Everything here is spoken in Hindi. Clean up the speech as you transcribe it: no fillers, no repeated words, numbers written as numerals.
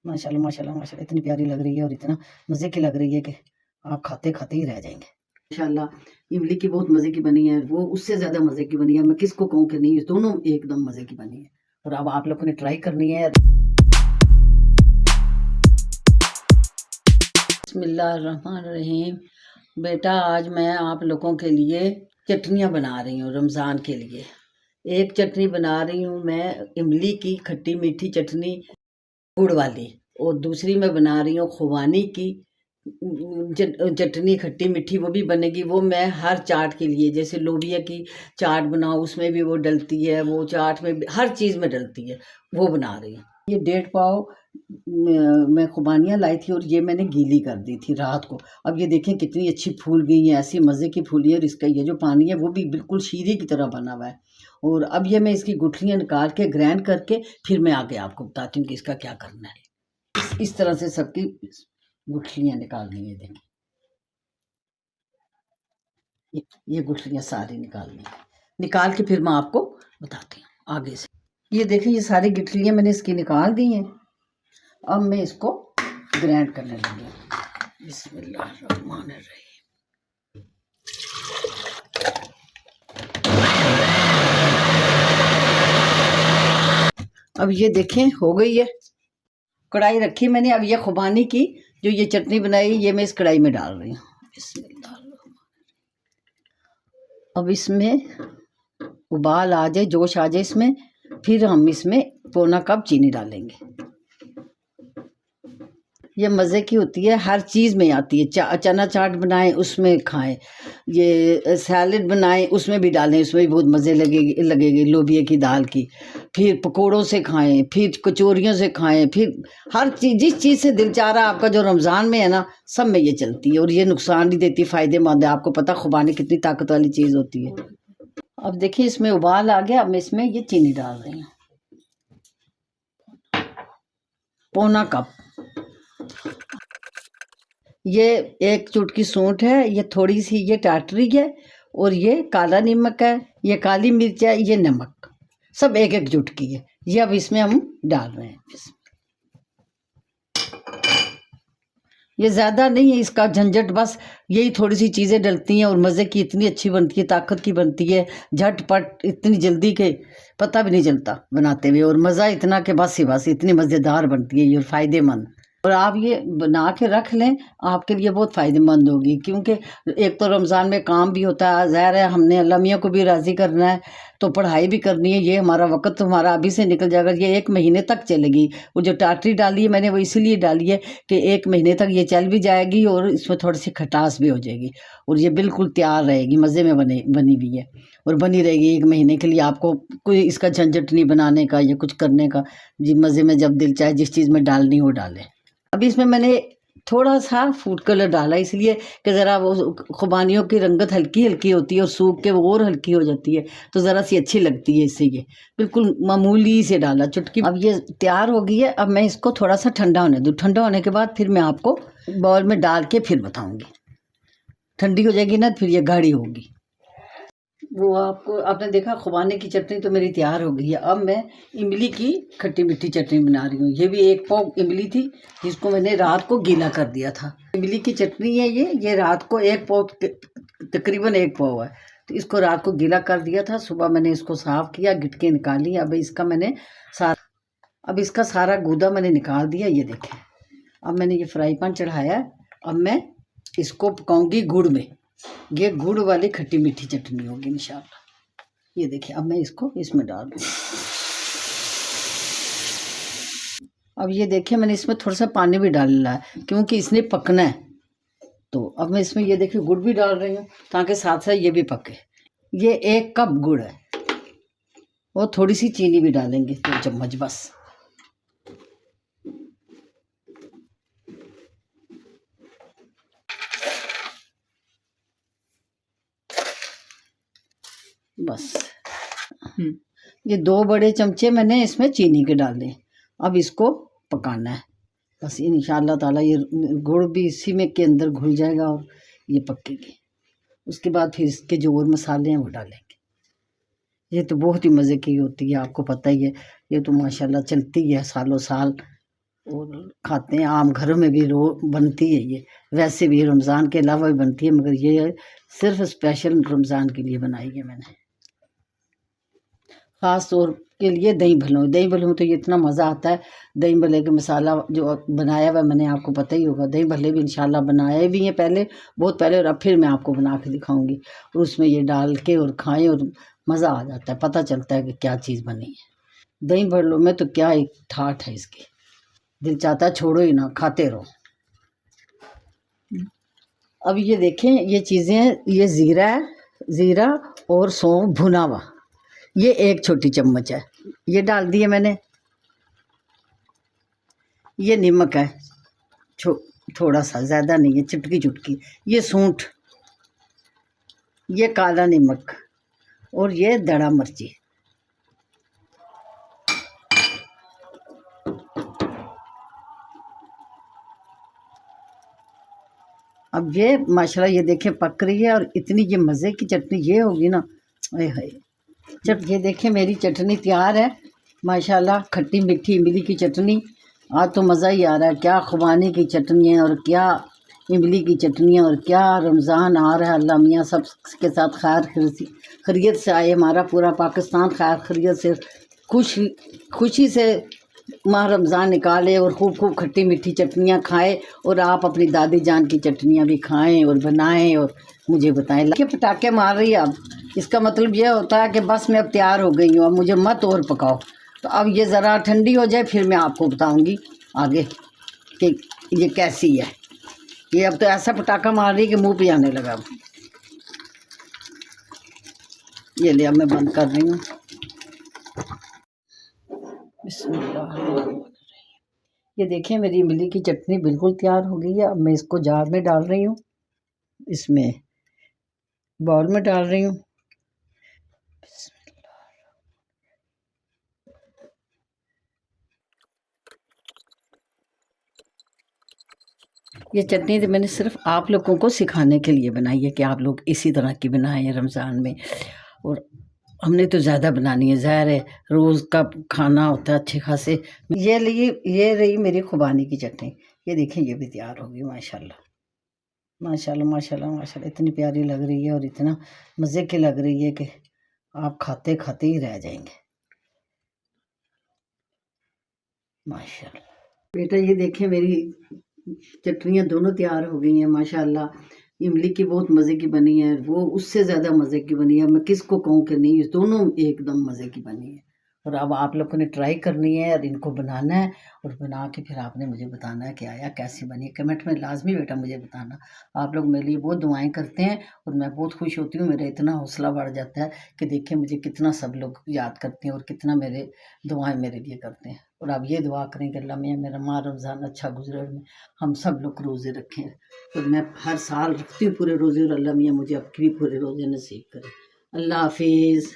माशाल्लाह माशाल्लाह माशाल्लाह, इतनी प्यारी लग रही है और इतना मज़े की लग रही है कि आप खाते खाते ही रह जाएंगे। माशाल्लाह इमली की बहुत मज़े की बनी है, वो उससे ज़्यादा मज़े की बनी है। मैं किसको कहूँ कि नहीं, दोनों एकदम मज़े की बनी है। और अब आप लोगों ने ट्राई करनी है। बिस्मिल्लाहिर्रहमानिर्रहीम। बेटा आज मैं आप लोगों के लिए चटनियाँ बना रही हूँ रमज़ान के लिए। एक चटनी बना रही हूँ मैं इमली की खट्टी मीठी चटनी गुड़ वाली, और दूसरी मैं बना रही हूँ खुबानी की चटनी खट्टी मीठी, वो भी बनेगी। वो मैं हर चाट के लिए, जैसे लोबिया की चाट बनाओ उसमें भी वो डलती है, वो चाट में हर चीज़ में डलती है, वो बना रही हूँ। ये 1.5 पाव मैं खुबानियाँ लाई थी और ये मैंने गीली कर दी थी रात को। अब ये देखें कितनी अच्छी फूल गई है, ऐसी मज़े की फूली है। और इसका ये जो पानी है वो भी बिल्कुल शीरे की तरह बना हुआ है। और अब ये मैं इसकी गुठलियाँ निकाल के ग्राइंड करके फिर मैं आगे आपको बताती हूँ कि इसका क्या करना है। इस तरह से सबकी गुठलियाँ निकालनी है। देखिए ये गुठलियाँ सारी निकालनी है, निकाल के फिर मैं आपको बताती हूँ आगे से। ये देखिए ये सारी गुठलियाँ मैंने इसकी निकाल दी हैं। अब मैं इसको ग्राइंड करने लगी हूँ। बिस्मिल्लाहिर्रहमानिर्रहीम। अब ये देखें हो गई है। कढ़ाई रखी मैंने, अब ये खुबानी की जो ये चटनी बनाई ये मैं इस कढ़ाई में डाल रही हूँ। अब इसमें उबाल आ जाए, जोश आ जाए इसमें, फिर हम इसमें पौना कप चीनी डालेंगे। ये मज़े की होती है, हर चीज़ में आती है। चना चाट बनाएं उसमें खाएं, ये सैलेड बनाएं उसमें भी डालें, उसमें भी बहुत मज़े लगेगी लोबिया की दाल की। फिर पकोड़ों से खाएं, फिर कचौरियों से खाएं, फिर हर चीज़ जिस चीज़ से दिल चाह रहा आपका जो रमज़ान में है ना, सब में ये चलती है। और ये नुकसान नहीं देती, फ़ायदेमंद है। आपको पता खुबानी कितनी ताकत वाली चीज़ होती है। अब देखिए इसमें उबाल आ गया, अब मैं इसमें ये चीनी डाल रही हूँ, पौना कप। ये एक चुटकी सूंठ है, ये थोड़ी सी ये टाटरी है, और ये काला नमक है, ये काली मिर्च है, ये नमक, सब एक एक चुटकी है। ये अब इसमें हम डाल रहे हैं। ये ज़्यादा नहीं है इसका झंझट, बस यही थोड़ी सी चीज़ें डलती हैं और मज़े की इतनी अच्छी बनती है, ताकत की बनती है, झटपट इतनी जल्दी के पता भी नहीं चलता बनाते हुए। और मज़ा इतना कि बस ही बस, इतनी मज़ेदार बनती है ये और फ़ायदेमंद। और आप ये बना के रख लें, आपके लिए बहुत फ़ायदेमंद होगी। क्योंकि एक तो रमज़ान में काम भी होता है, ज़ाहिर है हमने अल्लाह मियाँ को भी राज़ी करना है, तो पढ़ाई भी करनी है। ये हमारा वक्त तो हमारा अभी से निकल जाएगा, ये 1 महीने तक चलेगी। वो जो टाटरी डाली है मैंने वो इसीलिए डाली है कि 1 महीने तक ये चल भी जाएगी और इसमें थोड़ी सी खटास भी हो जाएगी, और ये बिल्कुल तैयार रहेगी, मज़े में बनी हुई है और बनी रहेगी 1 महीने के लिए। आपको कोई इसका झंझट नहीं बनाने का या कुछ करने का, जी मज़े में जब दिल चाहे जिस चीज़ में डालनी हो डालें। अभी इसमें मैंने थोड़ा सा फूड कलर डाला, इसलिए कि ज़रा वो खुबानियों की रंगत हल्की हल्की होती है और सूख के वो और हल्की हो जाती है, तो ज़रा सी अच्छी लगती है इससे। ये बिल्कुल मामूली से डाला, चुटकी। अब ये तैयार हो गई है, अब मैं इसको थोड़ा सा ठंडा होने दूँ। ठंडा होने के बाद फिर मैं आपको बाउल में डाल के फिर बताऊँगी। ठंडी हो जाएगी ना फिर ये गाढ़ी होगी। वो आपको आपने देखा खुबानी की चटनी तो मेरी तैयार हो गई है। अब मैं इमली की खट्टी मीठी चटनी बना रही हूँ। ये भी 1 पाव इमली थी जिसको मैंने रात को गीला कर दिया था। इमली की चटनी है ये रात को 1 पाव, तकरीबन 1 पाव है, तो इसको रात को गीला कर दिया था। सुबह मैंने इसको साफ़ किया, गिटके निकाली। अब इसका सारा गूदा मैंने निकाल दिया। ये देखें, अब मैंने ये फ्राई पैन चढ़ाया। अब मैं इसको पकाऊंगी गुड़ में। ये गुड़ वाली खट्टी मीठी चटनी होगी इंशाल्लाह। ये देखिए अब मैं इसको इसमें डाल दूँ। अब ये देखिए मैंने इसमें थोड़ा सा पानी भी डाला है क्योंकि इसने पकना है। तो अब मैं इसमें ये देखिए गुड़ भी डाल रही हूँ ताकि साथ साथ ये भी पके। ये 1 कप गुड़ है और थोड़ी सी चीनी भी डालेंगे, 2 चम्मच बस। बस ये 2 बड़े चमचे मैंने इसमें चीनी के डाले। अब इसको पकाना है बस। इंशाअल्लाह ताला ये गुड़ भी इसी में के अंदर घुल जाएगा और ये पकेगी। उसके बाद फिर इसके जो और मसाले हैं वो डालेंगे। ये तो बहुत ही मज़े की होती है, आपको पता ही है। ये तो माशाल्लाह चलती है सालों साल। और खाते हैं। आम घरों में भी रो बनती है ये, वैसे भी रमज़ान के अलावा भी बनती है, मगर ये सिर्फ स्पेशल रमज़ान के लिए बनाई है मैंने। ख़ास तौर के लिए दही भल्लों तो ये इतना मज़ा आता है। दही भल्ले का मसाला जो बनाया हुआ मैंने, आपको पता ही होगा। दही भल्ले भी इंशाल्लाह बनाए भी हैं पहले, बहुत पहले, और अब फिर मैं आपको बना के दिखाऊंगी। और उसमें ये डाल के और खाएं और मज़ा आ जाता है, पता चलता है कि क्या चीज़ बनी है। दही भल्लों में तो क्या एक ठाठ है इसकी, दिल चाहता है छोड़ो ही ना, खाते रहो। अब ये देखें, ये चीज़ें, ये ज़ीरा है, ज़ीरा और सौंफ भुना हुआ, ये 1 छोटी चम्मच है, ये डाल दिए मैंने। ये नमक है, छो थोड़ा सा, ज़्यादा नहीं है, चुटकी चुटकी। ये सूंठ, ये काला नमक, और ये दड़ा मिर्ची। अब ये माशाल्लाह ये देखें पक रही है, और इतनी ये मज़े की चटनी ये होगी ना, अरे हाय। ये देखें मेरी चटनी तैयार है माशाल्लाह, खट्टी मीठी इमली की चटनी। आज तो मज़ा ही आ रहा है, क्या खुबानी की चटनी है और क्या इमली की चटनी है, और क्या रमज़ान आ रहा है। अल्लाह मियाँ सब के साथ खैरियत से आए, हमारा पूरा पाकिस्तान खैर खैरियत से खुशी से माह रमज़ान निकाले, और खूब खूब खट्टी मीठी चटनियाँ खाए। और आप अपनी दादी जान की चटनियाँ भी खाएं और बनाएं और मुझे बताएं। लगे पटाखे मार रही है अब, इसका मतलब ये होता है कि बस मैं अब तैयार हो गई हूँ, अब मुझे मत और पकाओ। तो अब ये ज़रा ठंडी हो जाए, फिर मैं आपको बताऊँगी आगे कि ये कैसी है। ये अब तो ऐसा पटाखा मार रही है कि मुँह पे आने लगा। ये ले, अब मैं बंद कर रही हूँ। बिस्मिल्लाह। ये देखिए मेरी इमली की चटनी बिल्कुल तैयार हो गई है। अब मैं इसको जार में डाल रही हूँ, इसमें बाउल में डाल रही हूँ। ये चटनी तो मैंने सिर्फ आप लोगों को सिखाने के लिए बनाई है कि आप लोग इसी तरह की बनाएं रमज़ान में। और हमने तो ज़्यादा बनानी है, ज़ाहिर है रोज़ का खाना होता है अच्छे खासे। ये रही मेरी खुबानी की चटनी। ये देखें ये भी तैयार होगी माशाल्लाह माशाल्लाह माशाल्लाह माशाल्लाह। इतनी प्यारी लग रही है और इतना मज़े की लग रही है कि आप खाते खाते ही रह जाएंगे माशाल्लाह। बेटा ये देखें मेरी चटनियाँ दोनों तैयार हो गई हैं माशाल्लाह। इमली की बहुत मज़े की बनी है, वो उससे ज़्यादा मज़े की बनी है। मैं किसको कहूँ कि नहीं, दोनों एकदम मज़े की बनी है। और अब आप लोगों ने ट्राई करनी है और इनको बनाना है, और बना के फिर आपने मुझे बताना है कि आया कैसी बनी। कमेंट में लाजमी बेटा मुझे बताना। आप लोग मेरे लिए बहुत दुआएं करते हैं और मैं बहुत खुश होती हूँ। मेरा इतना हौसला बढ़ जाता है कि देखिए मुझे कितना सब लोग याद करते हैं और कितना मेरे दुआएं मेरे लिए करते हैं। और आप ये दुआ करें कि अल्लाह मियाँ मेरा माह रमज़ान अच्छा गुजरे, और हम सब लोग रोज़े रखें। तो मैं हर साल रखती हूँ पूरे रोज़े, और अल्लाह मियाँ मुझे अब भी पूरे रोज़े नसीब करे। अल्लाह हाफिज़।